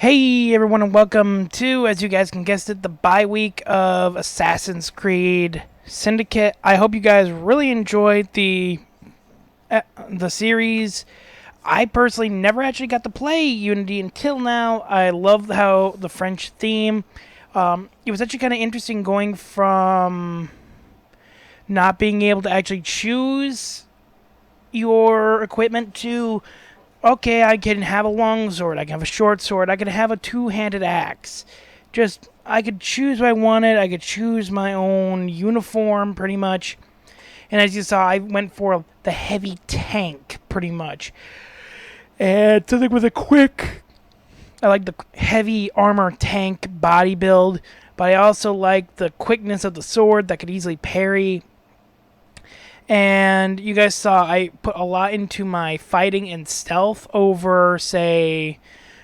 Hey everyone and welcome to, as you guys can guess it, the bye week of Assassin's Creed Syndicate. I hope you guys really enjoyed the series. I personally never actually got to play Unity until now. I love how the French theme. It was actually kind of interesting going from not being able to actually choose your equipment to okay, I can have a long sword, I can have a short sword, I can have a two-handed axe. Just, I could choose what I wanted, I could choose my own uniform, pretty much. And as you saw, I went for the heavy tank, pretty much. And something with a quick... I like the heavy armor tank body build, but I also like the quickness of the sword that could easily parry. And you guys saw I put a lot into my fighting and stealth over, say,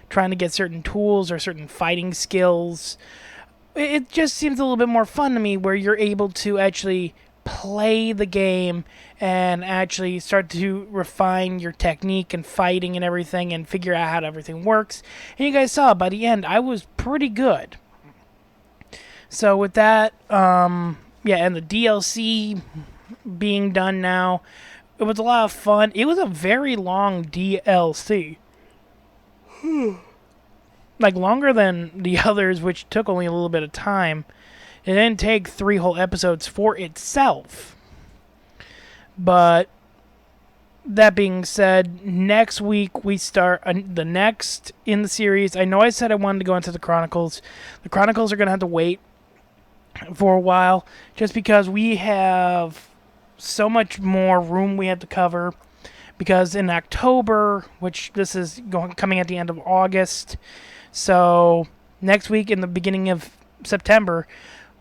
trying to get certain tools or certain fighting skills. It just seems a little bit more fun to me where you're able to actually play the game and actually start to refine your technique and fighting and everything and figure out how everything works. And you guys saw by the end I was pretty good. So with that, and the DLC being done now. It was a lot of fun. It was a very long DLC. Like longer than the others, which took only a little bit of time. It didn't take 3 whole episodes for itself. But that being said, next week we start the next in the series. I know I said I wanted to go into the Chronicles. The Chronicles are going to have to wait for a while just because we have so much more room we have to cover, because in October, which this is coming at the end of August, so next week in the beginning of September,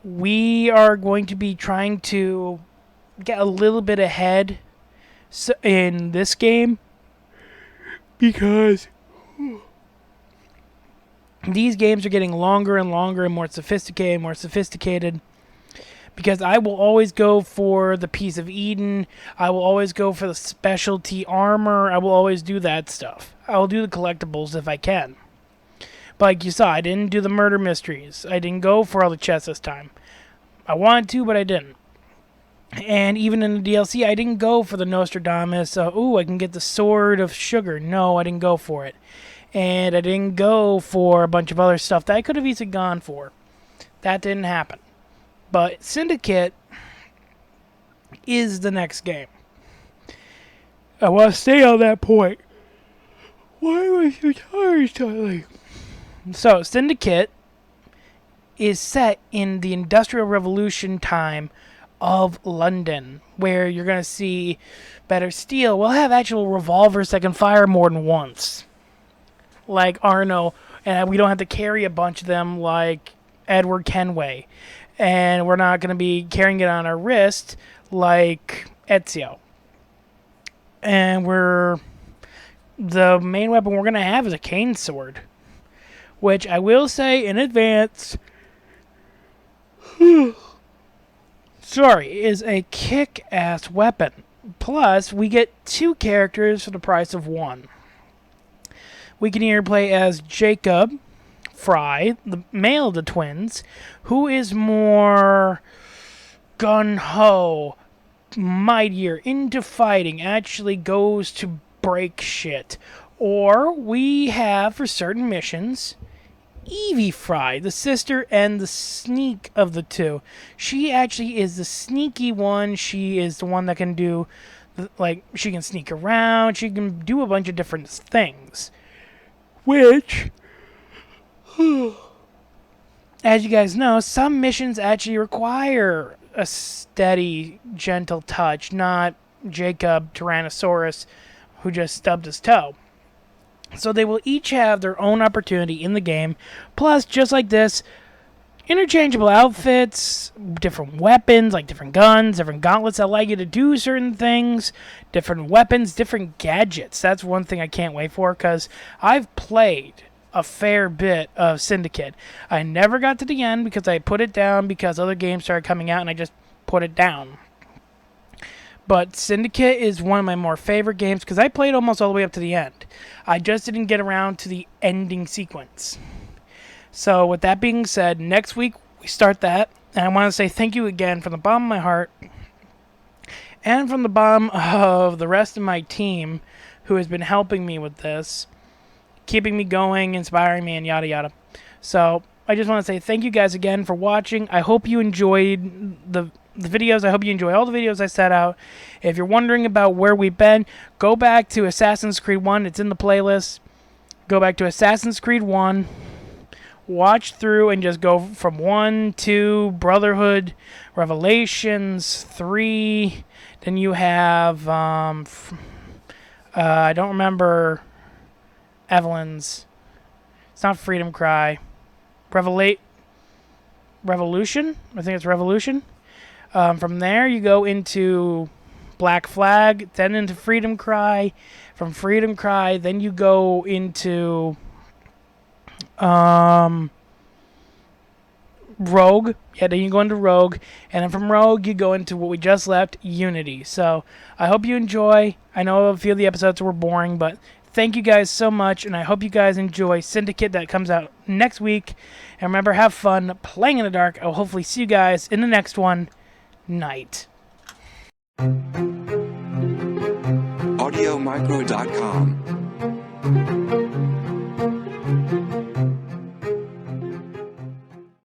we are going to be trying to get a little bit ahead in this game, because these games are getting longer and longer and more sophisticated. Because I will always go for the Piece of Eden. I will always go for the specialty armor. I will always do that stuff. I will do the collectibles if I can. But like you saw, I didn't do the murder mysteries. I didn't go for all the chests this time. I wanted to, but I didn't. And even in the DLC, I didn't go for the Nostradamus. I can get the Sword of Sugar. No, I didn't go for it. And I didn't go for a bunch of other stuff that I could have easily gone for. That didn't happen. But Syndicate is the next game. I want to stay on that point. Why am I so tired suddenly? So, Syndicate is set in the Industrial Revolution time of London, where you're going to see better steel. We'll have actual revolvers that can fire more than once, like Arno, and we don't have to carry a bunch of them like Edward Kenway. And we're not going to be carrying it on our wrist like Ezio. And the main weapon we're going to have is a cane sword, which I will say in advance, is a kick-ass weapon. Plus, we get 2 characters for the price of 1. We can either play as Jacob Fry, the male of the twins, who is more gung-ho, mightier, into fighting, actually goes to break shit. Or we have, for certain missions, Evie Fry, the sister and the sneak of the two. She actually is the sneaky one. She is the one that can do, she can sneak around. She can do a bunch of different things. Which, as you guys know, some missions actually require a steady, gentle touch, not Jacob Tyrannosaurus, who just stubbed his toe. So they will each have their own opportunity in the game. Plus, just like this, interchangeable outfits, different weapons, like different guns, different gauntlets that allow you to do certain things, different weapons, different gadgets. That's one thing I can't wait for, because I've played a fair bit of Syndicate. I never got to the end because I put it down because other games started coming out and I just put it down. But Syndicate is one of my more favorite games because I played almost all the way up to the end. I just didn't get around to the ending sequence. So with that being said, next week we start that. And I want to say thank you again from the bottom of my heart and from the bottom of the rest of my team who has been helping me with this, keeping me going, inspiring me, and yada yada. So I just want to say thank you guys again for watching. I hope you enjoyed the videos. I hope you enjoy all the videos I set out. If you're wondering about where we've been, go back to Assassin's Creed 1. It's in the playlist. Go back to Assassin's Creed 1. Watch through and just go from 1, 2, Brotherhood, Revelations, 3. Then you have, I don't remember Evelyn's. It's not Freedom Cry. Revolution? I think it's Revolution. From there, you go into Black Flag, then into Freedom Cry. From Freedom Cry, then you go into Rogue. Yeah, then you go into Rogue. And then from Rogue, you go into what we just left, Unity. So I hope you enjoy. I know a few of the episodes were boring, but thank you guys so much. And I hope you guys enjoy Syndicate that comes out next week. And remember, have fun playing in the dark. I'll hopefully see you guys in the next one. Night. AudioMicro.com